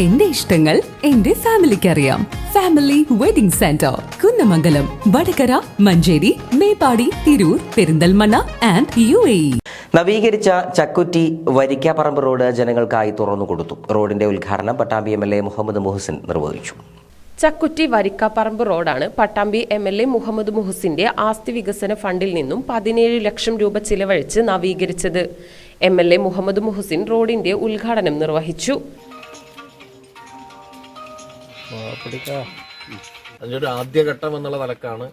എന്റെ ഇഷ്ടങ്ങൾ എന്റെ ഫാമിലിക്ക് അറിയാം. Family wedding centre, Kunnamangalam, Vadakara, Manjeri, Meppadi, Tirur, Perinthalmanna and UAE. നവീകരിച്ച ചക്കുറ്റി വരിക്കാപ്പറമ്പ് റോഡ് ജനങ്ങൾക്കായി തുറന്നുകൊടുത്തു. റോഡിന്റെ ഉദ്ഘാടനം പട്ടാമ്പി MLA മുഹമ്മദ് മുഹസിൻ നിർവഹിച്ചു. ചക്കുറ്റി വരിക്കാപ്പറമ്പ് റോഡാണ് പട്ടാമ്പി MLA മുഹമ്മദ് മുഹസിന്റെ ആസ്തി വികസന ഫണ്ടിൽ നിന്നും 17 ലക്ഷം രൂപ ചിലവഴിച്ച് നവീകരിച്ചത്. MLA മുഹമ്മദ് മുഹസിൻ റോഡിന്റെ ഉദ്ഘാടനം നിർവഹിച്ചു. അതിൻ്റെ ആദ്യഘട്ടം എന്നുള്ള നിലക്കാണ്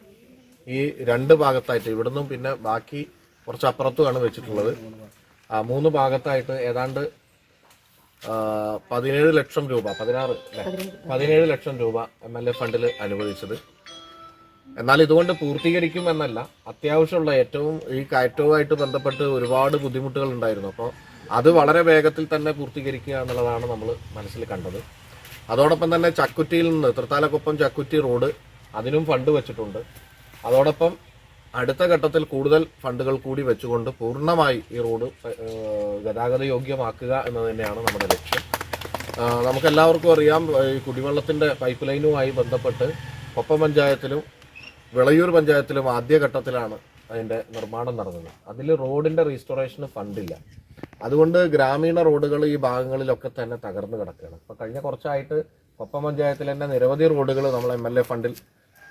ഈ രണ്ട് ഭാഗത്തായിട്ട് ഇവിടുന്നും പിന്നെ ബാക്കി കുറച്ച് അപ്പുറത്തുമാണ് വെച്ചിട്ടുള്ളത്. 3 ഭാഗത്തായിട്ട് ഏതാണ്ട് 17 ലക്ഷം രൂപ 17 ലക്ഷം രൂപ MLA ഫണ്ടിൽ അനുവദിച്ചത്. എന്നാൽ ഇതുകൊണ്ട് പൂർത്തീകരിക്കും എന്നല്ല, അത്യാവശ്യമുള്ള ഏറ്റവും ഈ കയറ്റവുമായിട്ട് ബന്ധപ്പെട്ട് ഒരുപാട് ബുദ്ധിമുട്ടുകൾ ഉണ്ടായിരുന്നു. അപ്പോൾ അത് വളരെ വേഗത്തിൽ തന്നെ പൂർത്തീകരിക്കുക എന്നുള്ളതാണ് നമ്മൾ മനസ്സിൽ കണ്ടത്. അതോടൊപ്പം തന്നെ ചക്കുറ്റിയിൽ നിന്ന് തൃത്താലക്കൊപ്പം ചക്കുറ്റി റോഡ് അതിനും ഫണ്ട് വെച്ചിട്ടുണ്ട്. അതോടൊപ്പം അടുത്ത ഘട്ടത്തിൽ കൂടുതൽ ഫണ്ടുകൾ കൂടി വെച്ചുകൊണ്ട് പൂർണ്ണമായി ഈ റോഡ് ഗതാഗത യോഗ്യമാക്കുക എന്നത് തന്നെയാണ് നമ്മുടെ ലക്ഷ്യം. നമുക്കെല്ലാവർക്കും അറിയാം, ഈ കുടിവെള്ളത്തിൻ്റെ പൈപ്പ് ലൈനുമായി ബന്ധപ്പെട്ട് കൊപ്പം പഞ്ചായത്തിലും വിളയൂർ പഞ്ചായത്തിലും ആദ്യഘട്ടത്തിലാണ് അതിൻ്റെ നിർമ്മാണം നടന്നത്. അതിൽ റോഡിൻ്റെ റീസ്റ്റോറേഷന് ഫണ്ടില്ല. അതുകൊണ്ട് ഗ്രാമീണ റോഡുകൾ ഈ ഭാഗങ്ങളിലൊക്കെ തന്നെ തകർന്നു കിടക്കുകയാണ്. ഇപ്പോൾ കഴിഞ്ഞ കുറച്ചായിട്ട് കൊപ്പം പഞ്ചായത്തിൽ തന്നെ നിരവധി റോഡുകൾ നമ്മൾ MLA ഫണ്ടിൽ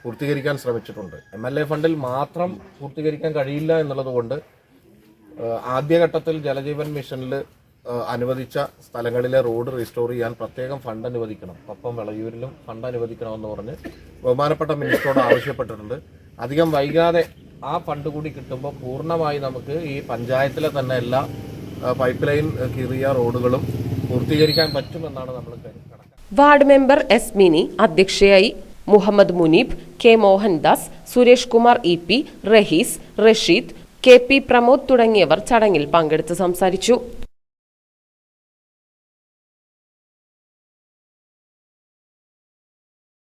പൂർത്തീകരിക്കാൻ ശ്രമിച്ചിട്ടുണ്ട്. MLA ഫണ്ടിൽ മാത്രം പൂർത്തീകരിക്കാൻ കഴിയില്ല എന്നുള്ളത് കൊണ്ട് ആദ്യഘട്ടത്തിൽ ജലജീവൻ മിഷനിൽ അനുവദിച്ച സ്ഥലങ്ങളിലെ റോഡ് റീസ്റ്റോർ ചെയ്യാൻ പ്രത്യേകം ഫണ്ട് അനുവദിക്കണം, കൊപ്പം വിളയൂരിലും ഫണ്ട് അനുവദിക്കണമെന്ന് പറഞ്ഞ് ബഹുമാനപ്പെട്ട മിനിസ്റ്ററോട് ആവശ്യപ്പെട്ടിട്ടുണ്ട്. അധികം വൈകാതെ ആ ഫണ്ട് കൂടി കിട്ടുമ്പോൾ പൂർണ്ണമായി നമുക്ക് ഈ പഞ്ചായത്തിലെ തന്നെ എല്ലാ പൈപ്പ് ലൈൻ കീറിയ റോഡുകളും പൂർത്തീകരിക്കാൻ പറ്റുമെന്നാണ് നമ്മൾ കണക്കാക്കുന്നത്. Ward member S. മിനി അധ്യക്ഷയായി. Muhammad Muneeb, K. Mohandas, Suresh Kumar EP, Rahees, Rasheed, KP Pramod തുടങ്ങിയവർ ചടങ്ങിൽ പങ്കെടുത്ത് സംസാരിച്ചു.